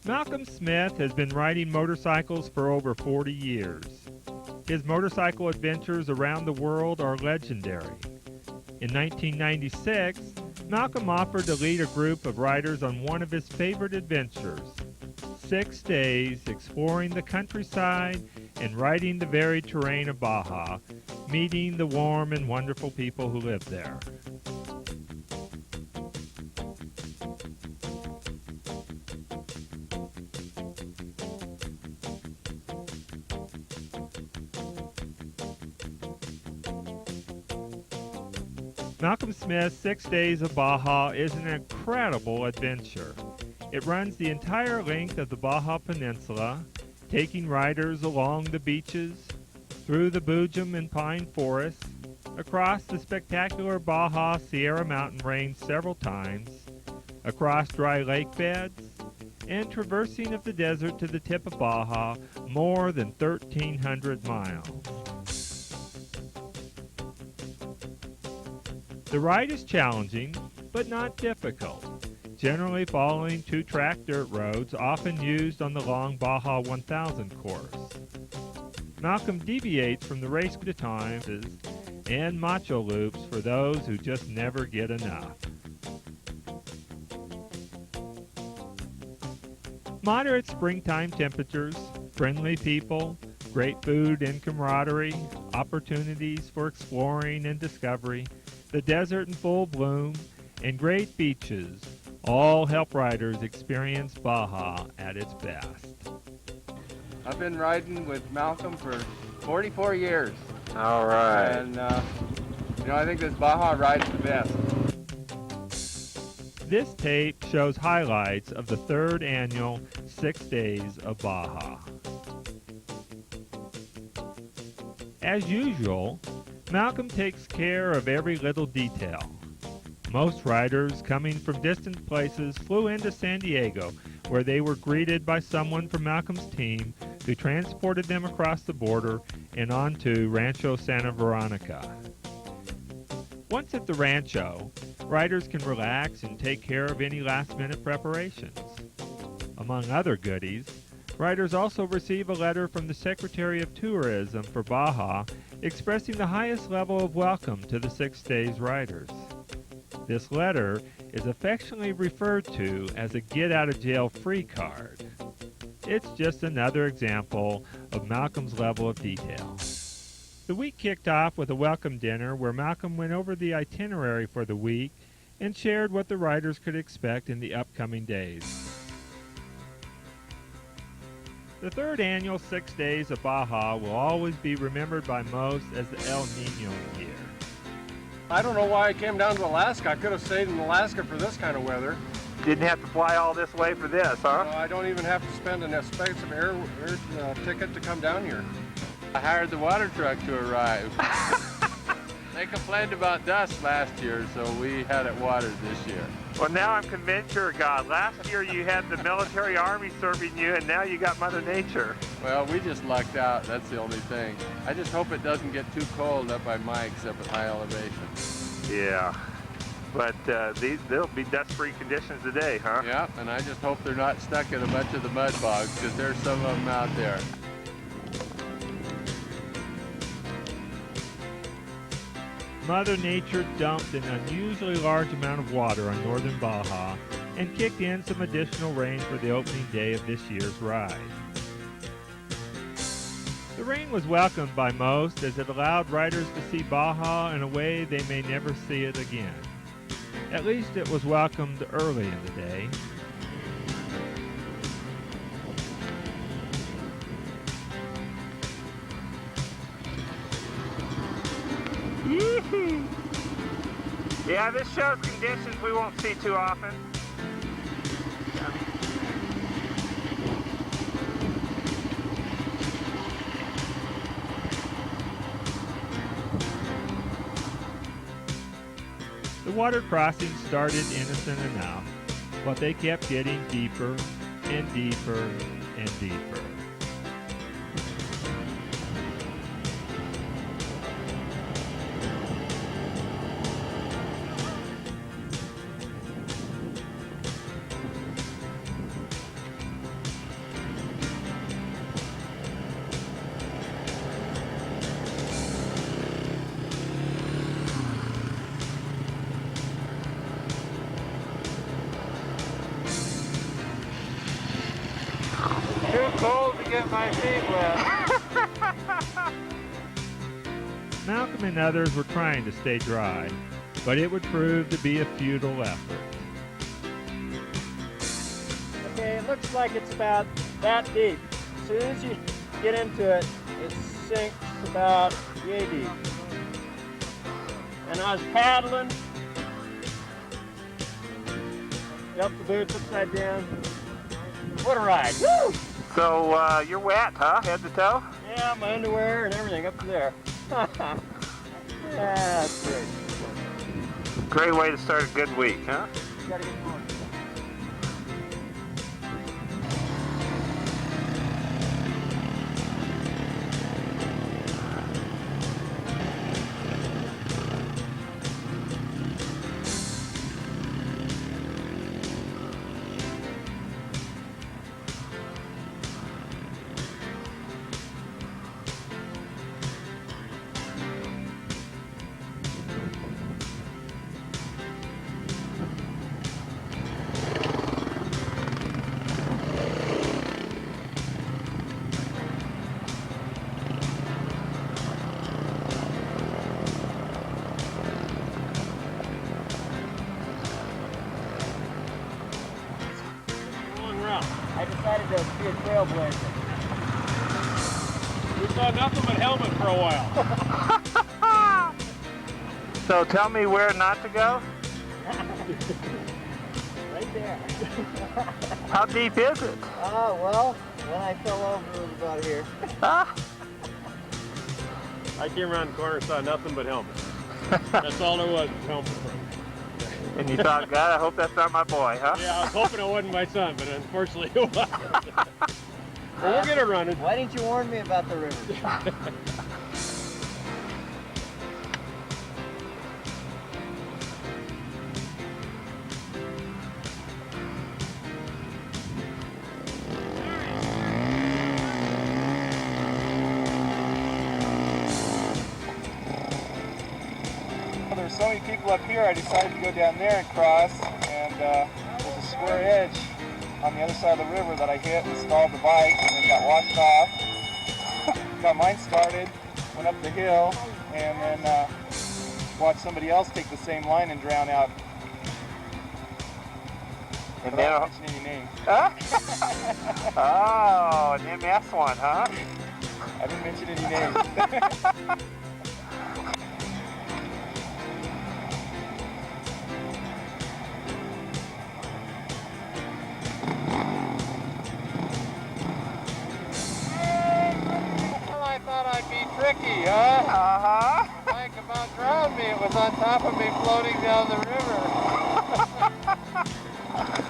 Malcolm Smith has been riding motorcycles for over 40 years. His motorcycle adventures around the world are legendary. In 1996, Malcolm offered to lead a group of riders on one of his favorite adventures, 6 days exploring the countryside and riding the varied terrain of Baja, meeting the warm and wonderful people who live there. Malcolm Smith's 6 Days of Baja is an incredible adventure. It runs the entire length of the Baja Peninsula, taking riders along the beaches, through the Boojum and pine forests, across the spectacular Baja Sierra mountain range several times, across dry lake beds, and traversing of the desert to the tip of Baja more than 1,300 miles. The ride is challenging, but not difficult, generally following two-track dirt roads often used on the long Baja 1000 course. Malcolm deviates from the race to times and macho loops for those who just never get enough. Moderate springtime temperatures, friendly people, great food and camaraderie, opportunities for exploring and discovery, the desert in full bloom, and great beaches all help riders experience Baja at its best. I've been riding with Malcolm for 44 years. All right. And, I think this Baja ride's the best. This tape shows highlights of the 3rd annual 6 Days of Baja. As usual, Malcolm takes care of every little detail. Most riders coming from distant places flew into San Diego, where they were greeted by someone from Malcolm's team who transported them across the border and onto Rancho Santa Veronica. Once at the rancho, riders can relax and take care of any last-minute preparations. Among other goodies, riders also receive a letter from the Secretary of Tourism for Baja expressing the highest level of welcome to the 6 Days riders. This letter is affectionately referred to as a get-out-of-jail-free card. It's just another example of Malcolm's level of detail. The week kicked off with a welcome dinner where Malcolm went over the itinerary for the week and shared what the riders could expect in the upcoming days. The 3rd annual 6 Days of Baja will always be remembered by most as the El Nino year. I don't know why I came down to Alaska. I could have stayed in Alaska for this kind of weather. Didn't have to fly all this way for this, huh? I don't even have to spend an expensive air ticket to come down here. I hired the water truck to arrive. They complained about dust last year, so we had it watered this year. Well, now I'm convinced you're a god. Last year you had the military army serving you, and now you got Mother Nature. Well, we just lucked out. That's the only thing. I just hope it doesn't get too cold up by Mike's up at high elevation. Yeah, but there'll be dust-free conditions today, huh? Yeah, and I just hope they're not stuck in a bunch of the mud bogs, because there's some of them out there. Mother Nature dumped an unusually large amount of water on northern Baja and kicked in some additional rain for the opening day of this year's ride. The rain was welcomed by most as it allowed riders to see Baja in a way they may never see it again. At least it was welcomed early in the day. Yee-hoo. Yeah, this shows conditions we won't see too often. The water crossings started innocent enough, but they kept getting deeper and deeper and deeper. get my feet wet. Malcolm and others were trying to stay dry, but it would prove to be a futile effort. Okay, it looks like it's about that deep. As soon as you get into it, it sinks about yay deep. And I was paddling. Up the boots upside down. What a ride! Woo! So you're wet, huh? Head to toe? Yeah, my underwear and everything up to there. Yeah, that's great. Great way to start a good week, huh? Gotta get going. I decided to be a trailblazer. We saw nothing but helmet for a while. So tell me where not to go? Right there. How deep is it? Well, when I fell over, it was about here. I came around the corner and saw nothing but helmet. That's all there was helmet. And you thought, God, I hope that's not my boy, huh? Yeah, I was hoping it wasn't my son, but unfortunately it was. Well, we'll get it running. Why didn't you warn me about the river? There's so many people up here, I decided to go down there and cross, and there's a square edge on the other side of the river that I hit and stalled the bike and then got washed off. Got mine started, went up the hill, and then watched somebody else take the same line and drown out. And But I now, don't mention any names. huh? Oh, an MS one, huh? I didn't mention any names. I thought I'd be tricky, huh? Uh-huh. Mike about drowned me. It was on top of me floating down the river.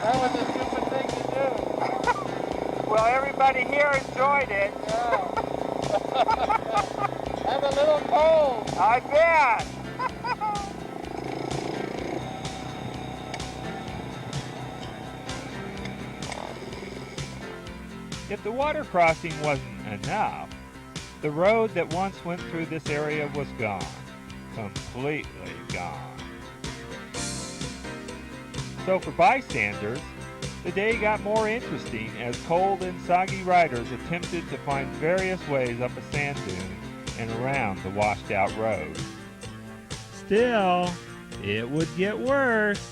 That was a stupid thing to do. Well, everybody here enjoyed it. Yeah. I'm a little cold. I bet. If the water crossing wasn't enough, the road that once went through this area was gone. Completely gone. So for bystanders, the day got more interesting as cold and soggy riders attempted to find various ways up a sand dune and around the washed out road. Still, it would get worse.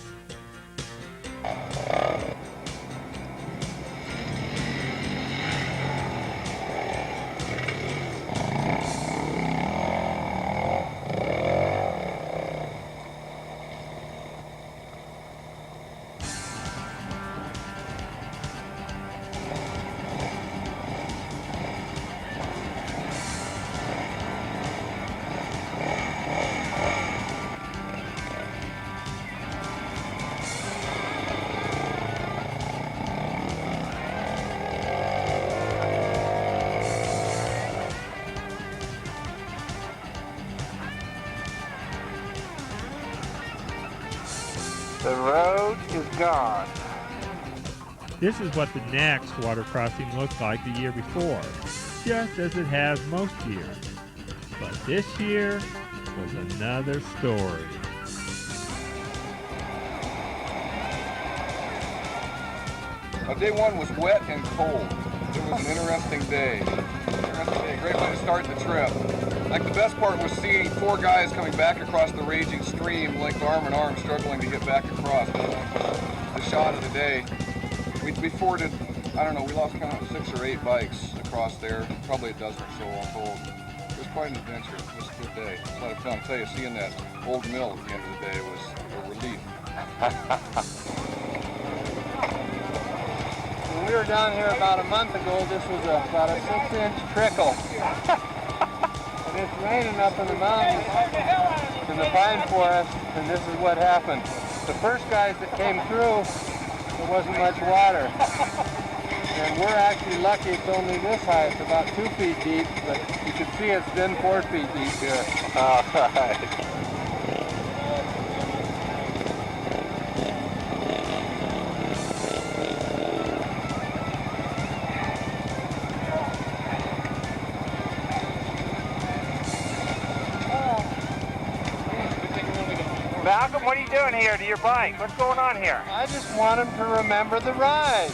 The road is gone. This is what the next water crossing looked like the year before, just as it has most years. But this year was another story. Day one was wet and cold. It was an interesting day. Great way to start the trip. Like the best part was seeing 4 guys coming back across the raging stream, like arm in arm, struggling to get back across. The shot of the day. We forded, I don't know, we lost count of 6 or 8 bikes across there, probably a dozen or so all told. It was quite an adventure. It was a good day. It was a lot of fun. I'll tell you, seeing that old mill at the end of the day was a relief. When we were down here about a month ago, this was about a 6-inch trickle. And it's raining up in the mountains, in the pine forest, and this is what happened. The first guys that came through, there wasn't much water. And we're actually lucky it's only this high. It's about 2 feet deep, but you can see it's been 4 feet deep here. All right. Malcolm, what are you doing here to your bike? What's going on here? I just want them to remember the ride.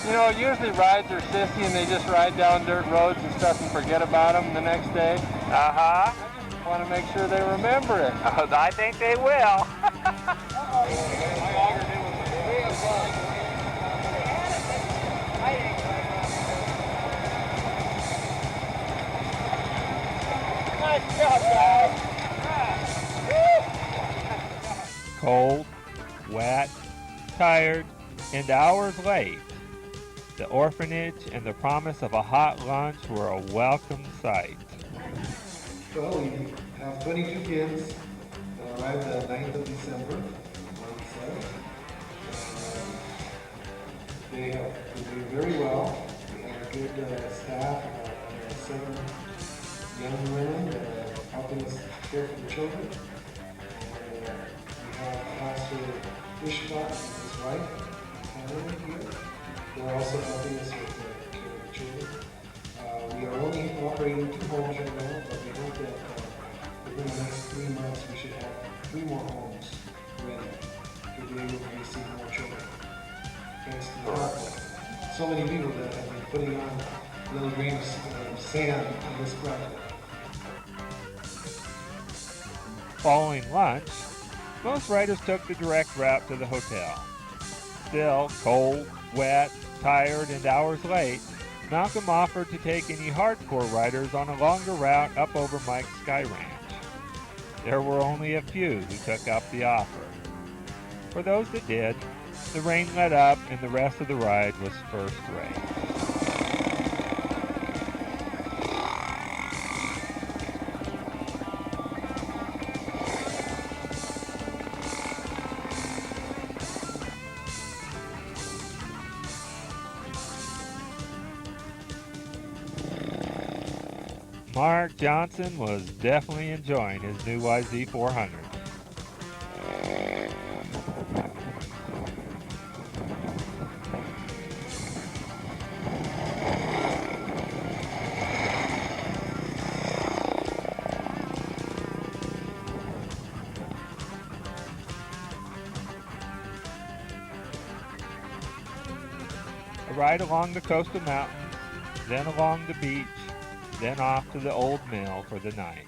You know, usually rides are sissy and they just ride down dirt roads and stuff and forget about them the next day. Uh-huh. I just want to make sure they remember it. I think they will. Nice job, guys. Cold, wet, tired, and hours late, the orphanage and the promise of a hot lunch were a welcome sight. Well, we have 22 kids that arrived the 9th of December on site. They have been doing very well. We have a good staff, 7 young women that are helping us care for the children. And, we have Pastor Ishbot and his wife, Hannah, here. They're also helping us with the care of the children. We are only operating 2 homes right now, but we hope that within the next 3 months we should have 3 more homes ready to be able to receive more children. Thanks to the help of so many people that have been putting on little grains of sand in this project. Following lunch, most riders took the direct route to the hotel. Still cold, wet, tired, and hours late, Malcolm offered to take any hardcore riders on a longer route up over Mike's Sky Ranch. There were only a few who took up the offer. For those that did, the rain let up and the rest of the ride was first rate. Mark Johnson was definitely enjoying his new YZ400. A ride along the coastal mountains, then along the beach, then off to the old mill for the night.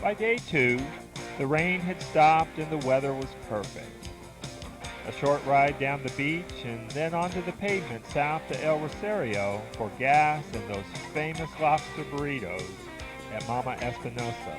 By day 2, the rain had stopped and the weather was perfect. A short ride down the beach and then onto the pavement south to El Rosario for gas and those famous lobster burritos at Mama Espinosa.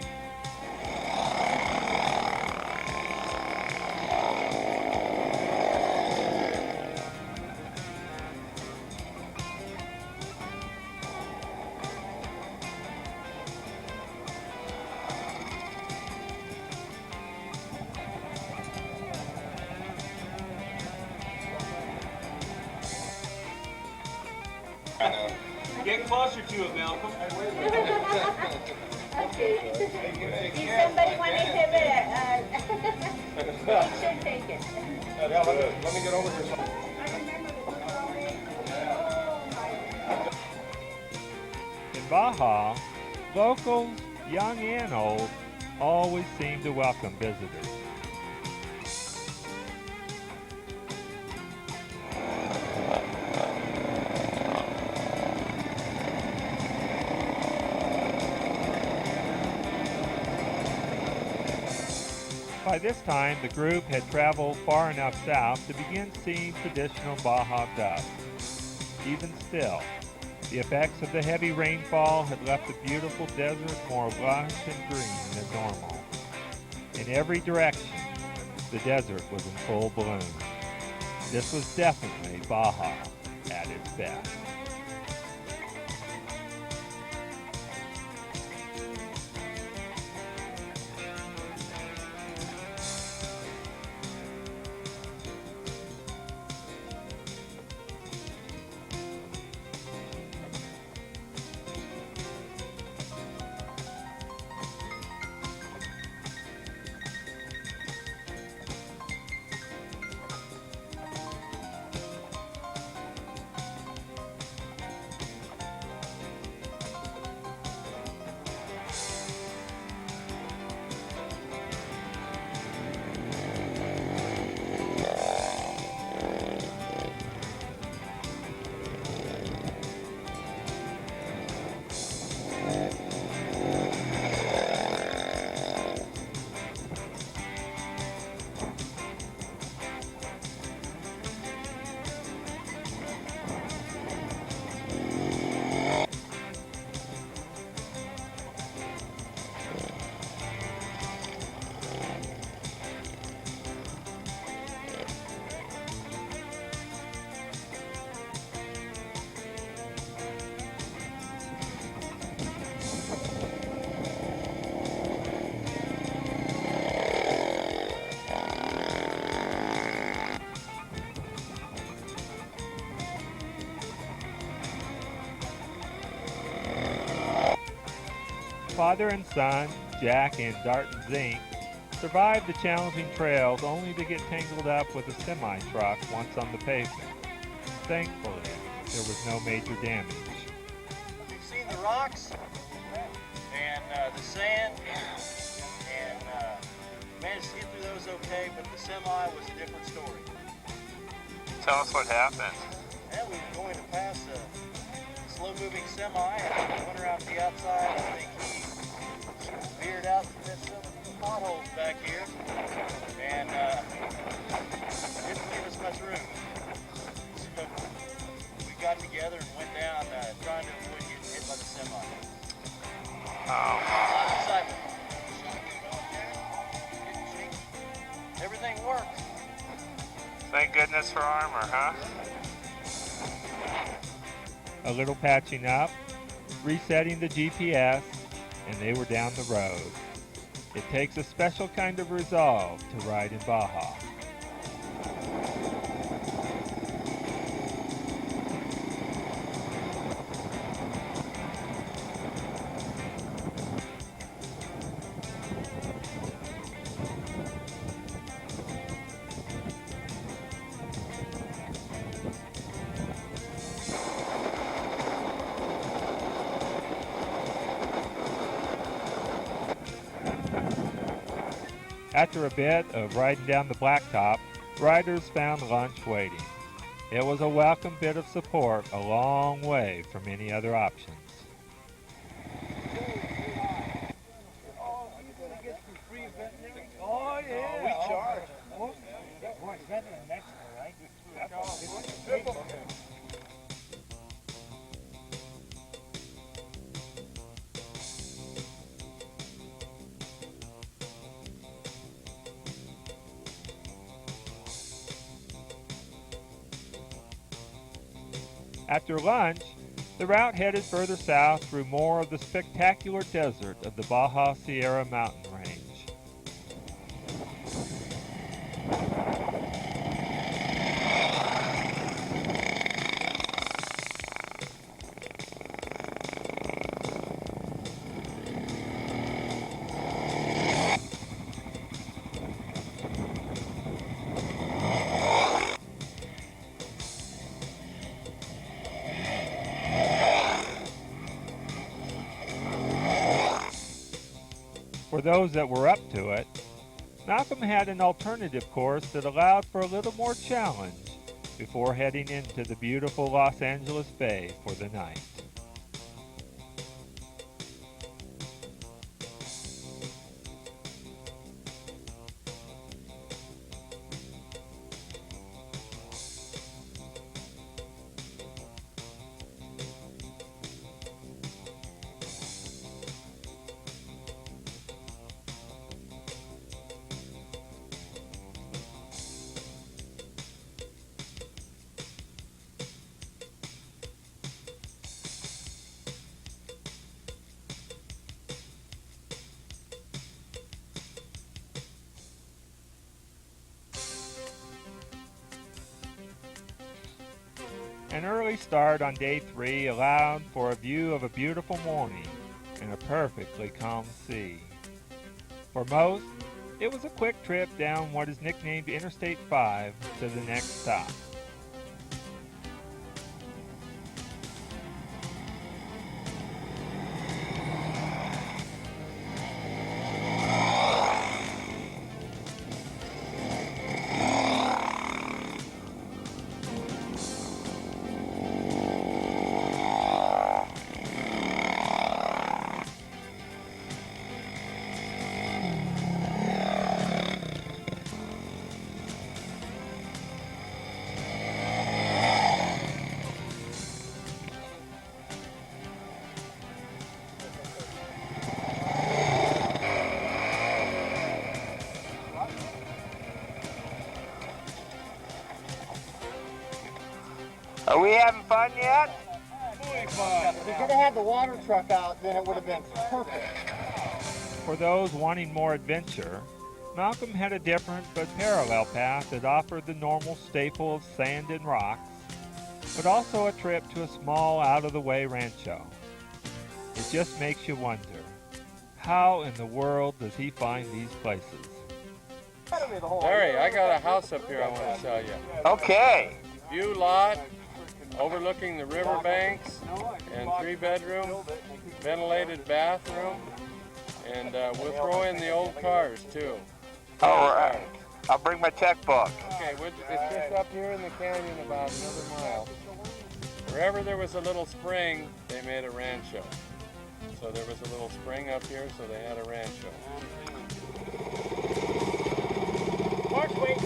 Get closer to it, Malcolm. Okay. If somebody wanted to have it, they should take it. Yeah, let me get over here. In Baja, locals, young and old, always seem to welcome visitors. By this time, the group had traveled far enough south to begin seeing traditional Baja dust. Even still, the effects of the heavy rainfall had left the beautiful desert more lush and green than normal. In every direction, the desert was in full bloom. This was definitely Baja at its best. Father and son, Jack and Darton Zink, survived the challenging trails only to get tangled up with a semi-truck once on the pavement. Thankfully, there was no major damage. We've seen the rocks and the sand, and managed to get through those okay, but the semi was a different story. Tell us what happened. And we were going to pass a slow-moving semi, and we went around the outside. I think he veered out to hit some of the potholes back here, and didn't leave us much room. So we got together and went down trying to avoid getting hit by the semi. A lot of excitement. Everything worked. Thank goodness for armor, huh? A little patching up, resetting the GPS, and they were down the road. It takes a special kind of resolve to ride in Baja. After a bit of riding down the blacktop, riders found lunch waiting. It was a welcome bit of support a long way from any other options. Oh, yeah. We charge. After lunch, the route headed further south through more of the spectacular desert of the Baja Sierra mountain range. For those that were up to it, Malcolm had an alternative course that allowed for a little more challenge before heading into the beautiful Los Angeles Bay for the night. An early start on day 3 allowed for a view of a beautiful morning and a perfectly calm sea. For most, it was a quick trip down what is nicknamed Interstate 5 to the next stop. Are we having fun yet? If we could have had the water truck out, then it would have been perfect. For those wanting more adventure, Malcolm had a different but parallel path that offered the normal staple of sand and rocks, but also a trip to a small out-of-the-way rancho. It just makes you wonder, how in the world does he find these places? Larry, I got a house up here I want to show you. Okay. View lot, overlooking the riverbanks, and 3-bedroom, ventilated bathroom, and we'll throw in the old cars too. All right. I'll bring my checkbook. Okay, it's just up here in the canyon about another mile. Wherever there was a little spring, they made a rancho. So there was a little spring up here, so they had a rancho. March, wait.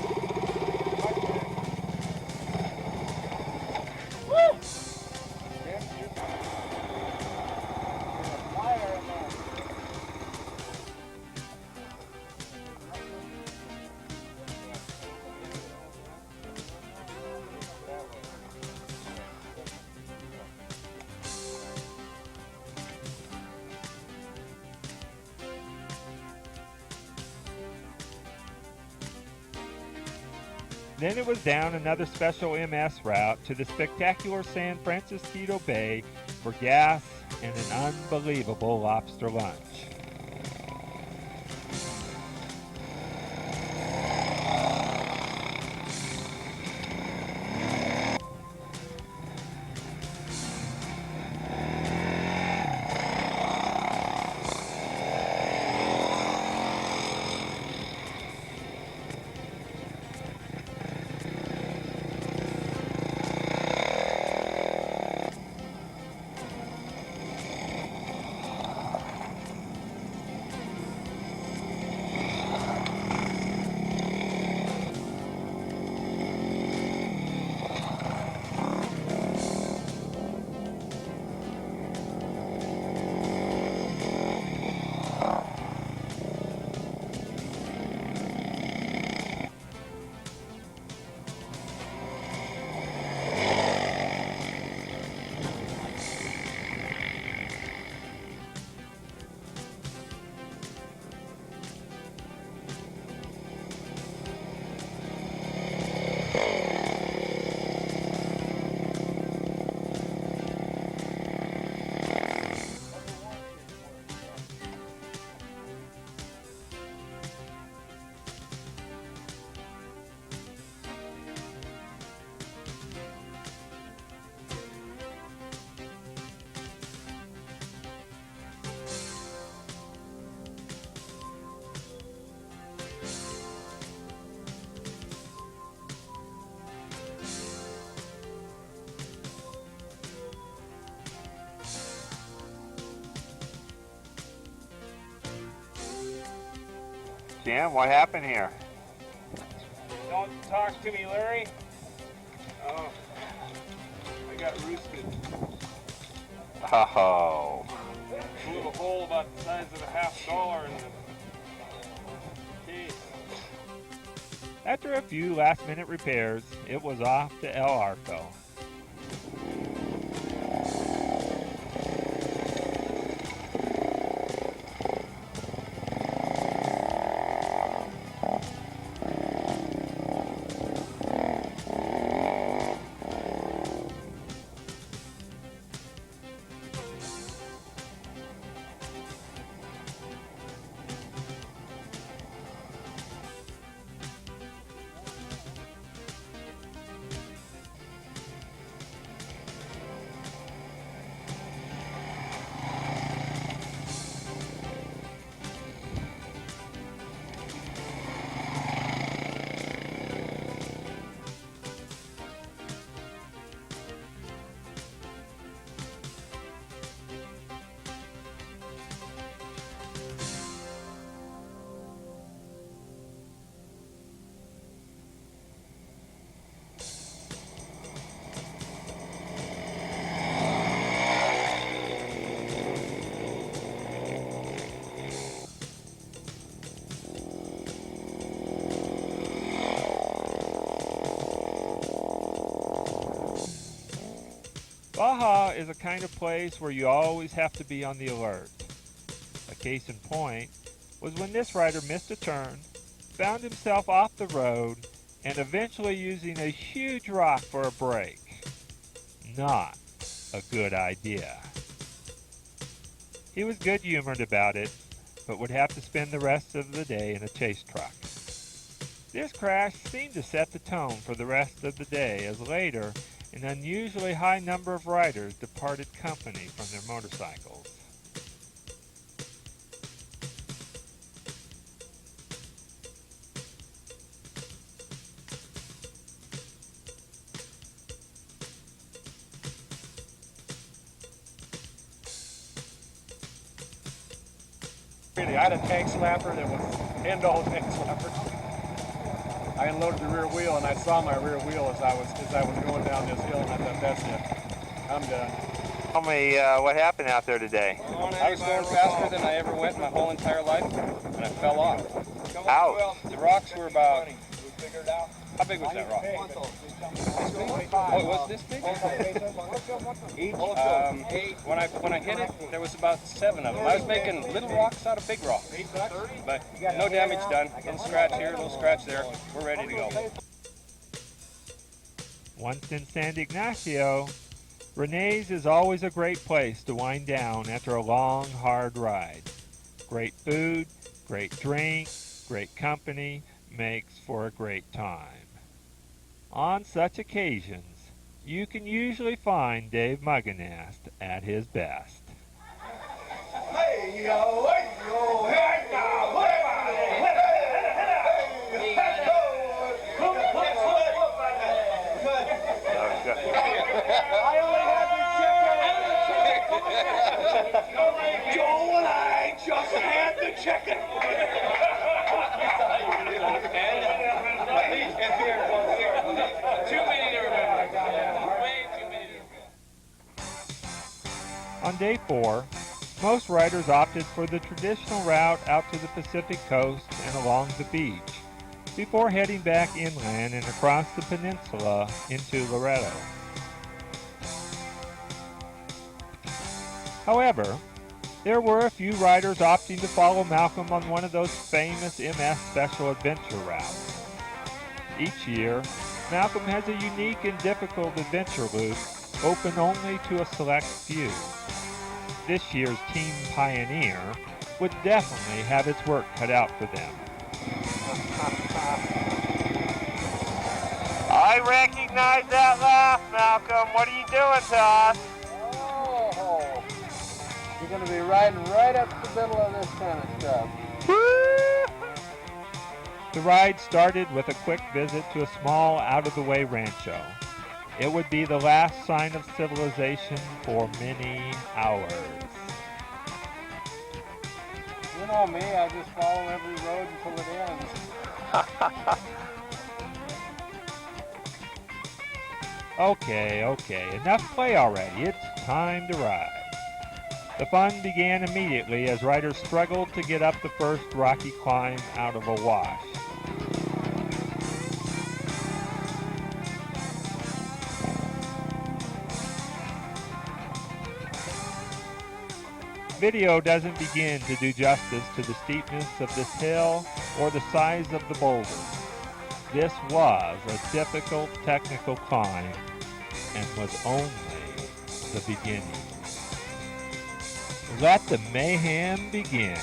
Then it was down another special MS route to the spectacular San Francisco Bay for gas and an unbelievable lobster lunch. Jim, what happened here? Don't talk to me, Larry. Oh, I got roosted. Oh. Blew a hole about the size of a $50 in the case. After a few last-minute repairs, it was off to El Arco. Baja is a kind of place where you always have to be on the alert. A case in point was when this rider missed a turn, found himself off the road, and eventually using a huge rock for a brake. Not a good idea. He was good-humored about it, but would have to spend the rest of the day in a chase truck. This crash seemed to set the tone for the rest of the day, as later an unusually high number of riders departed company from their motorcycles. I had a tank slapper that was end-all tank slapper. I unloaded the rear wheel and I saw my rear wheel as I was going down this hill, and I thought, that's it. I'm done. Tell me what happened out there today. I was going faster than I ever went in my whole entire life, and I fell off. Ouch. The rocks were about... How big was that rock? Oh, it was this big? When I hit it, there was about 7 of them. I was making little rocks out of big rocks. But no damage done. Little scratch here, little scratch there. We're ready to go. Once in San Ignacio, Renee's is always a great place to wind down after a long, hard ride. Great food, great drink, great company makes for a great time. On such occasions, you can usually find Dave Muganast at his best. Joe and I just had the chicken. On day 4, most riders opted for the traditional route out to the Pacific coast and along the beach, before heading back inland and across the peninsula into Loreto. However, there were a few riders opting to follow Malcolm on one of those famous MS Special Adventure routes. Each year, Malcolm has a unique and difficult adventure loop open only to a select few. This year's Team Pioneer would definitely have its work cut out for them. I recognize that laugh, Malcolm. What are you doing to us? Oh, you're going to be riding right up the middle of this kind of stuff. The ride started with a quick visit to a small, out-of-the-way rancho. It would be the last sign of civilization for many hours. You know me, I just follow every road until it ends. Okay, enough play already. It's time to ride. The fun began immediately as riders struggled to get up the first rocky climb out of a wash. Video doesn't begin to do justice to the steepness of this hill or the size of the boulders. This was a difficult technical climb and was only the beginning. Let the mayhem begin.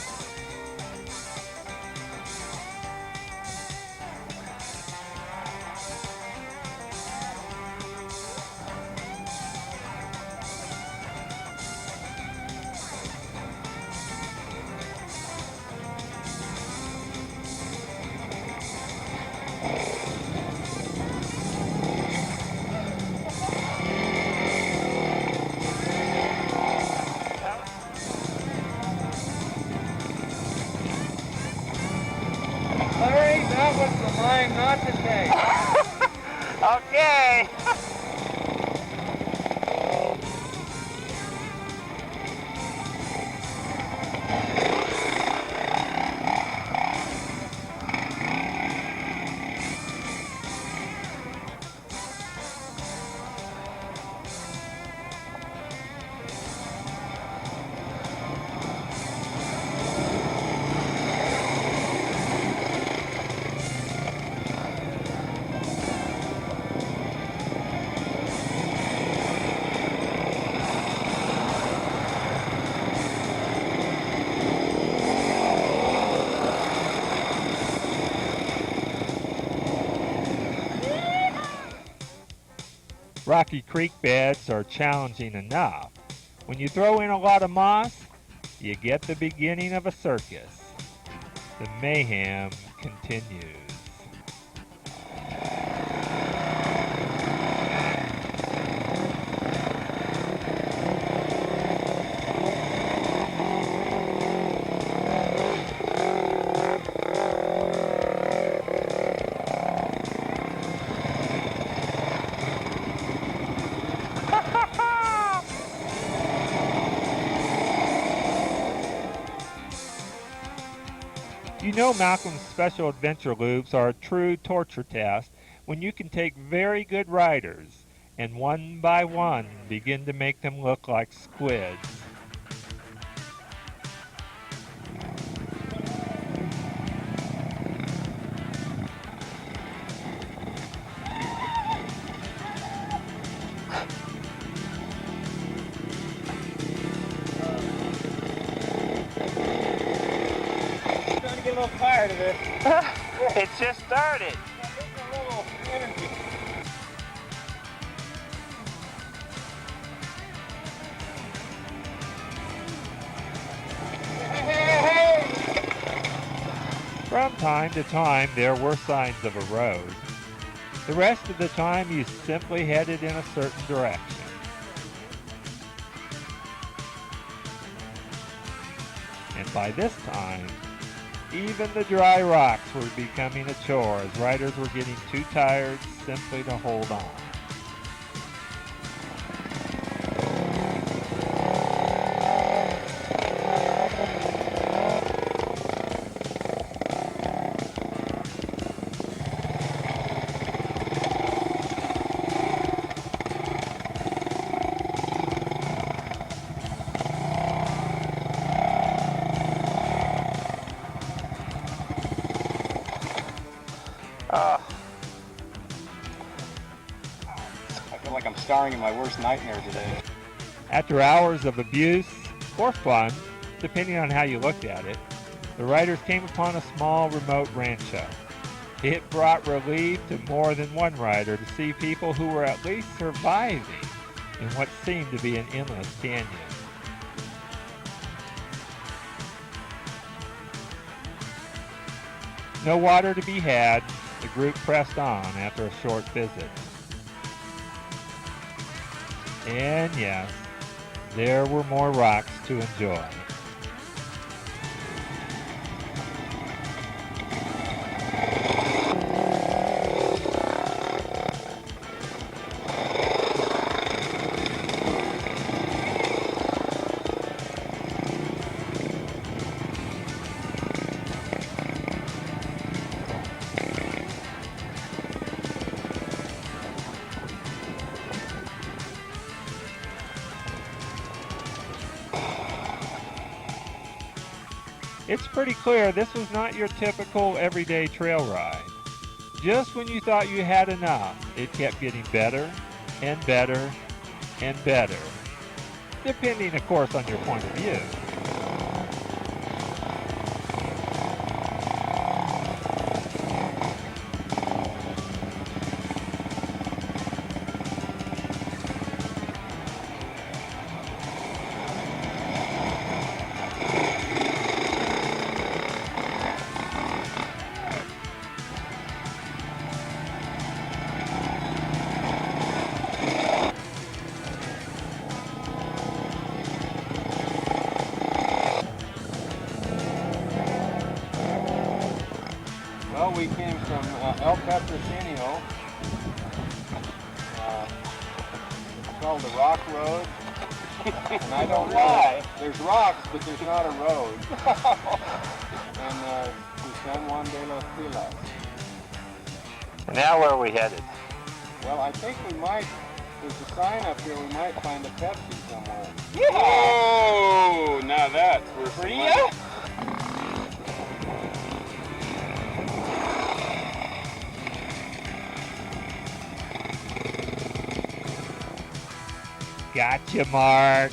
Rocky Creek beds are challenging enough. When you throw in a lot of moss, you get the beginning of a circus. The mayhem continues. You know Malcolm's special adventure loops are a true torture test when you can take very good riders and one by one begin to make them look like squids. Get a little tired of it. It just started. A little energy. From time to time there were signs of a road. The rest of the time you simply headed in a certain direction. And by this time, even the dry rocks were becoming a chore as riders were getting too tired simply to hold on. I feel like I'm starring in my worst nightmare today. After hours of abuse or fun, depending on how you looked at it, the riders came upon a small remote rancho. It brought relief to more than one rider to see people who were at least surviving in what seemed to be an endless canyon. No water to be had, the group pressed on after a short visit. And yes, there were more rocks to enjoy. It's pretty clear this was not your typical everyday trail ride. Just when you thought you had enough, it kept getting better and better and better, depending, of course, on your point of view. Well, we came from El Patrocinio. It's called the Rock Road. And I don't know why. There's rocks, but there's not a road. And to San Juan de los Pilas. Now where are we headed? Well, I think we might, there's a sign up here, we might find a Pepsi somewhere. Oh, now that's worth For some you? money. Gotcha, Mark.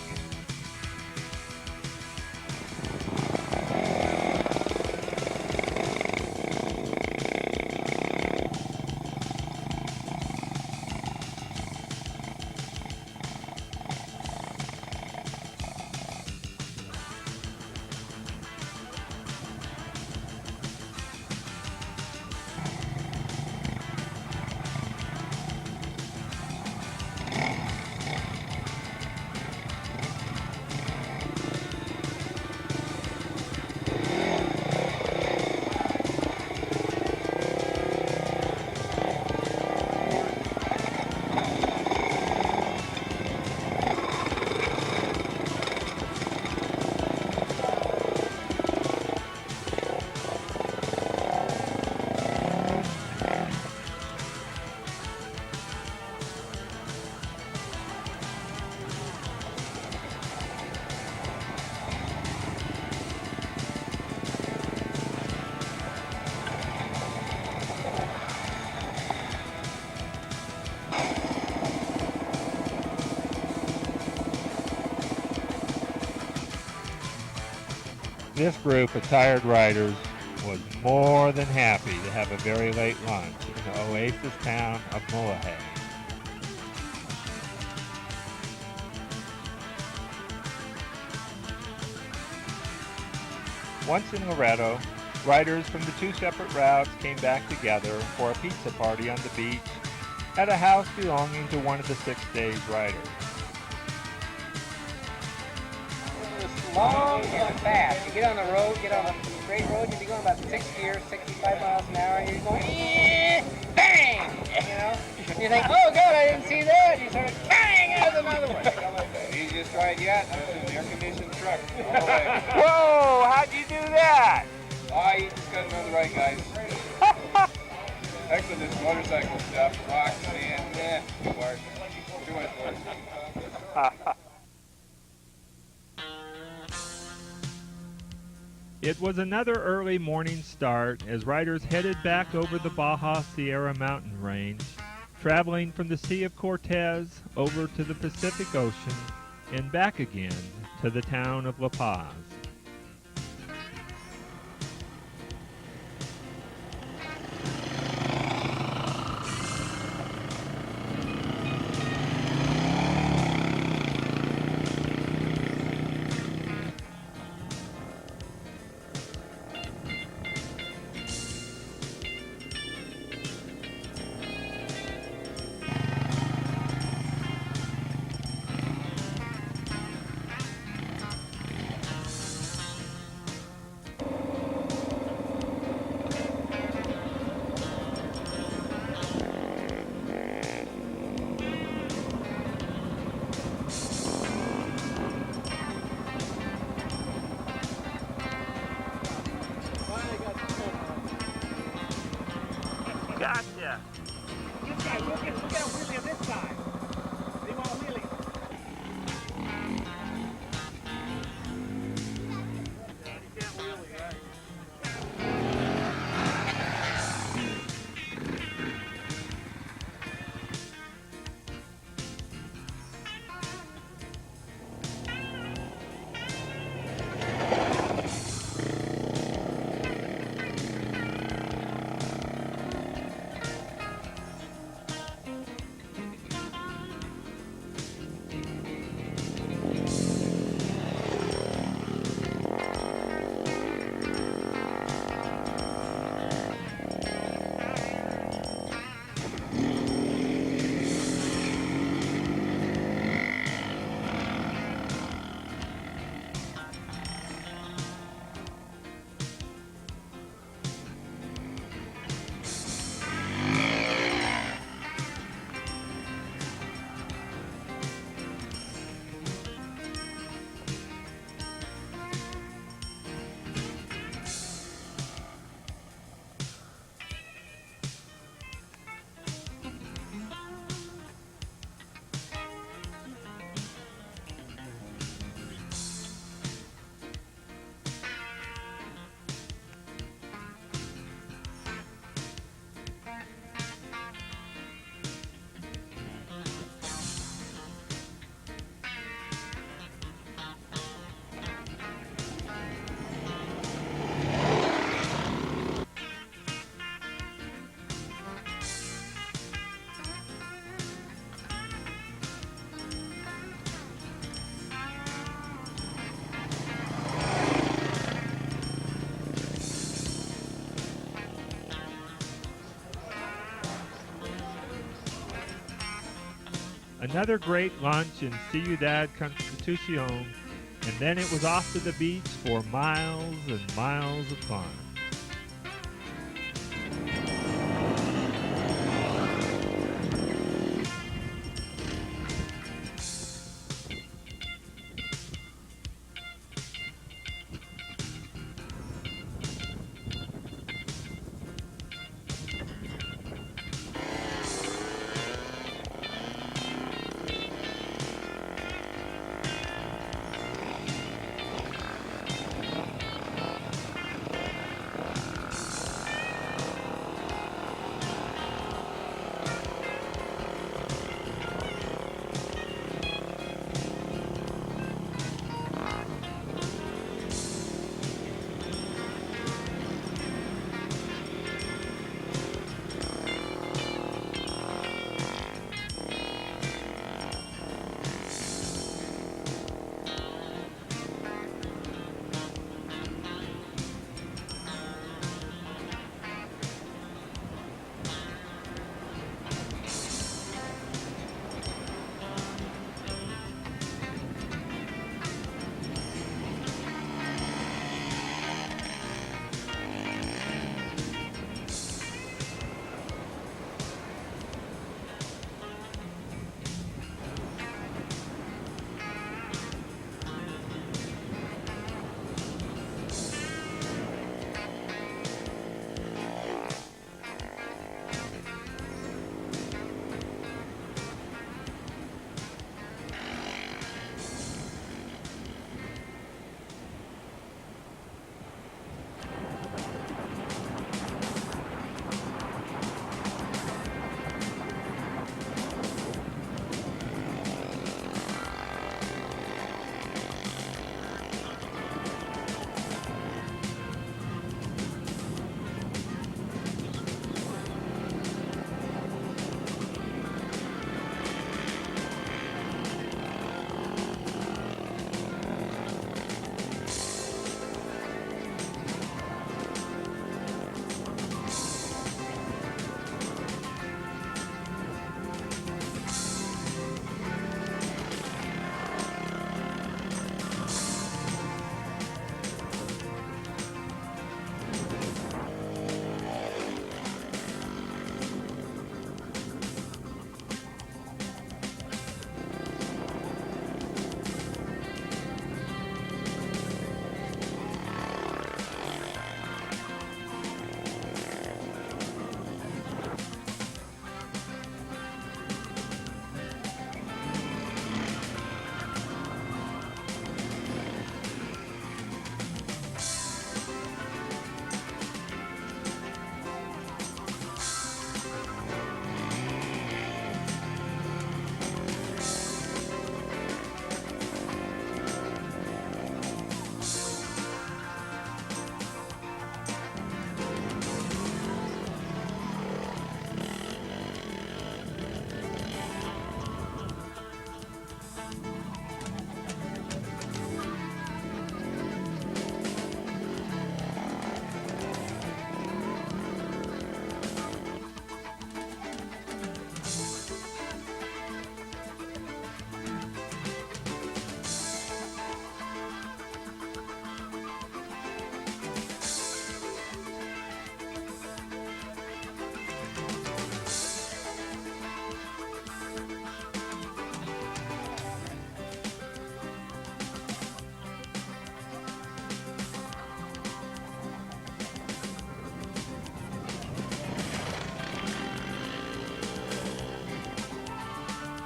This group of tired riders was more than happy to have a very late lunch in the oasis town of Mulegé. Once in Loretto, riders from the two separate routes came back together for a pizza party on the beach at a house belonging to one of the 6 days riders. It's long and fast. You get on the road, get on a straight road, you'd be going about 6 gears, 65 miles an hour, and you're going, bang! You know? You think, oh God, I didn't see that. You start, bang! There's another one. Easiest ride yet. An air-conditioned truck. All the way. Whoa, how'd you do that? You just got to know the right guys. Heck with this motorcycle stuff, rocks, sand, work. Too much work. It was another early morning start as riders headed back over the Baja Sierra mountain range, traveling from the Sea of Cortez over to the Pacific Ocean and back again to the town of La Paz. Gotcha. This guy, look at wheelie on this side. They want a wheelie. Yeah, you can't wheelie, right? Another great lunch in Ciudad Constitucion, and then it was off to the beach for miles and miles of fun.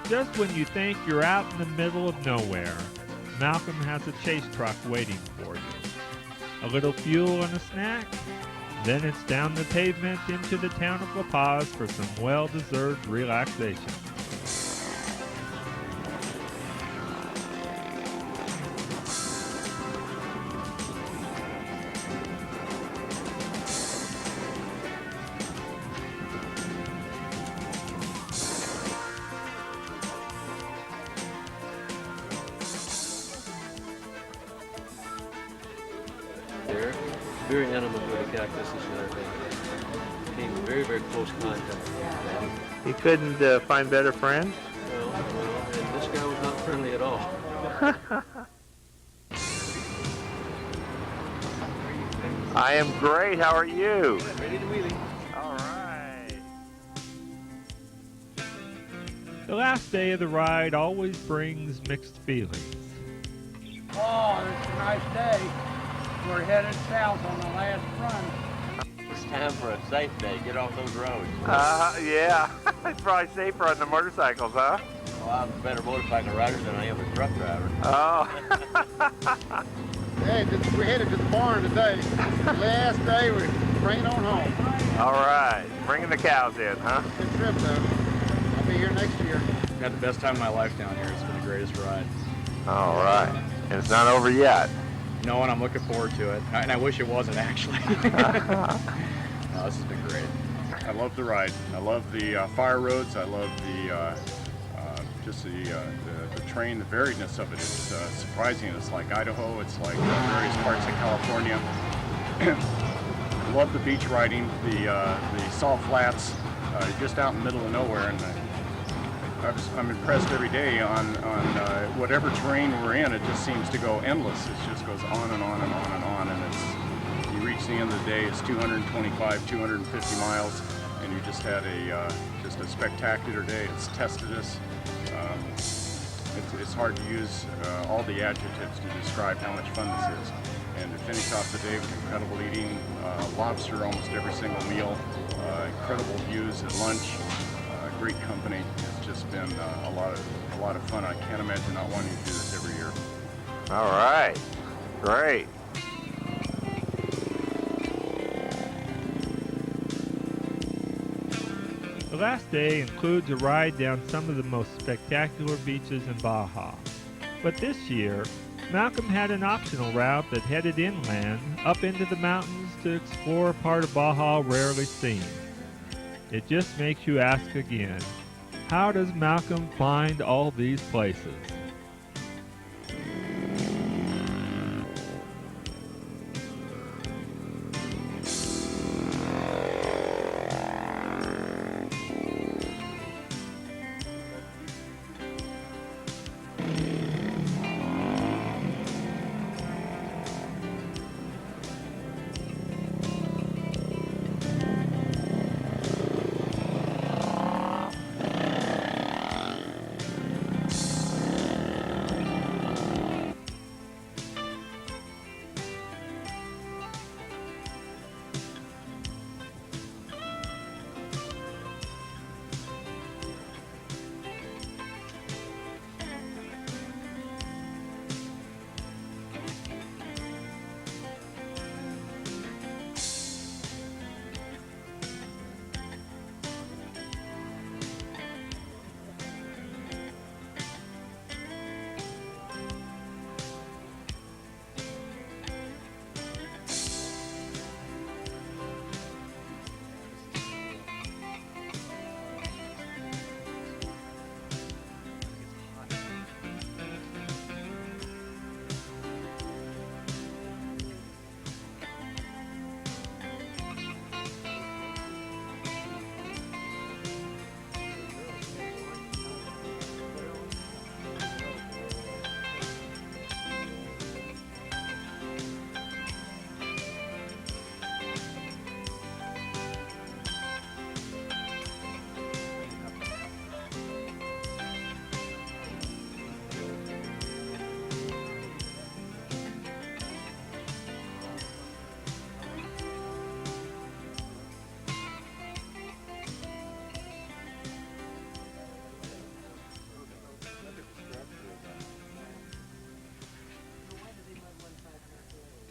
Just when you think you're out in the middle of nowhere, Malcolm has a chase truck waiting for you. A little fuel and a snack, then it's down the pavement into the town of La Paz for some well-deserved relaxation. There, very animal with a cactus and everything. Came in very, very close contact. You couldn't find better friends? Well, and this guy was not friendly at all. I am great. How are you? Ready to wheelie. All right. The last day of the ride always brings mixed feelings. Oh, it's a nice day. We're headed south on the last run. It's time for a safe day. Get off those roads. Yeah. It's probably safer on the motorcycles, huh? Well, I'm a better motorcycle rider than I am a truck driver. Oh. Hey, we're headed to the barn today. Last day, we're bringing on home. All right. Bringing the cows in, huh? Good trip, though. I'll be here next year. Had the best time of my life down here. It's been the greatest ride. All right. And it's not over yet. No, and I'm looking forward to it. And I wish it wasn't, actually. No, this has been great. I love the ride. I love the fire roads. I love the just the terrain, the variedness of it. It's surprising. It's like Idaho. It's like various parts of California. I love the beach riding, the salt flats, just out in the middle of nowhere. And I'm impressed every day on whatever terrain we're in. It just seems to go endless. It just goes on and on and on and on. And you reach the end of the day, it's 225, 250 miles, and you just had a spectacular day. It's tested us. It's hard to use all the adjectives to describe how much fun this is. And to finish off the day with incredible eating, lobster almost every single meal, incredible views at lunch, great company. It's just been a lot of fun. I can't imagine not wanting to do this every year. All right. Great. The last day includes a ride down some of the most spectacular beaches in Baja. But this year, Malcolm had an optional route that headed inland, up into the mountains to explore a part of Baja rarely seen. It just makes you ask again, how does Malcolm find all these places?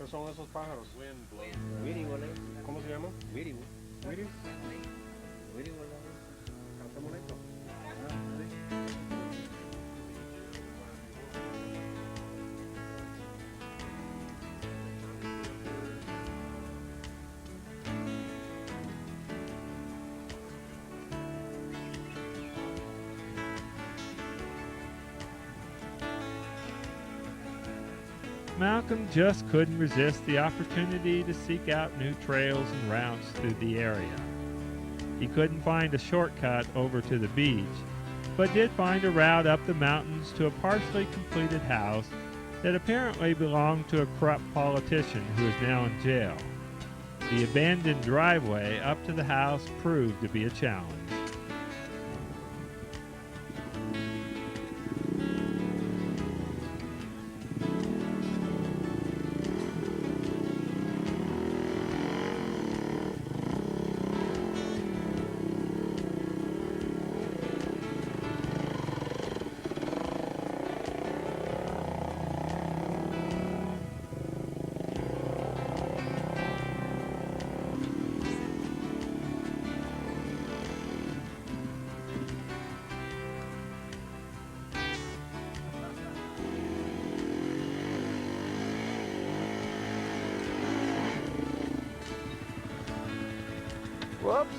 ¿Qué son esos pájaros? Wind blows. Wiri, wala. ¿Cómo se llaman? Wiri. ¿Wiris? Wiri, wala. Canta bonito. Malcolm just couldn't resist the opportunity to seek out new trails and routes through the area. He couldn't find a shortcut over to the beach, but did find a route up the mountains to a partially completed house that apparently belonged to a corrupt politician who is now in jail. The abandoned driveway up to the house proved to be a challenge. Whoops.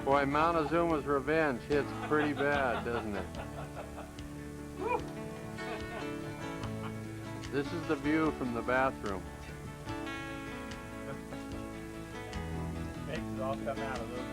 Boy, Montezuma's revenge hits pretty bad, doesn't it? This is the view from the bathroom. Makes it all come out a little bit.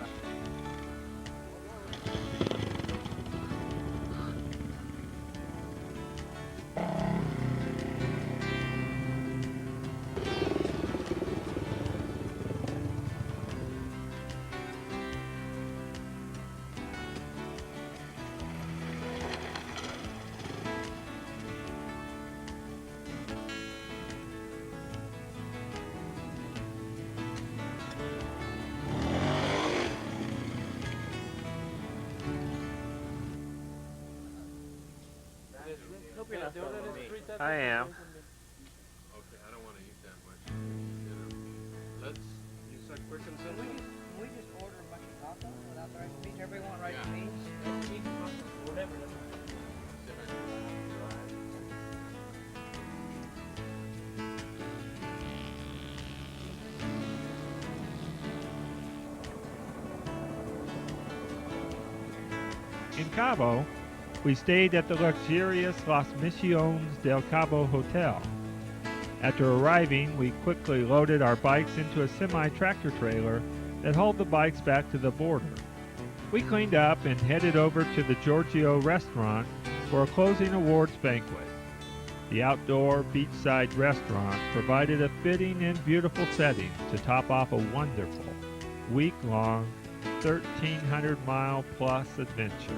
I am. Okay, I don't want to eat that much. Let's use that quick and simple. We just order a bunch of tacos without the rice and beans. Everybody want rice and beans? Whatever. In Cabo, we stayed at the luxurious Las Misiones del Cabo Hotel. After arriving, we quickly loaded our bikes into a semi-tractor trailer that hauled the bikes back to the border. We cleaned up and headed over to the Giorgio restaurant for a closing awards banquet. The outdoor beachside restaurant provided a fitting and beautiful setting to top off a wonderful, week-long, 1,300-mile-plus adventure.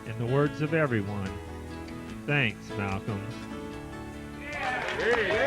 In the words of everyone, thanks, Malcolm. Hey,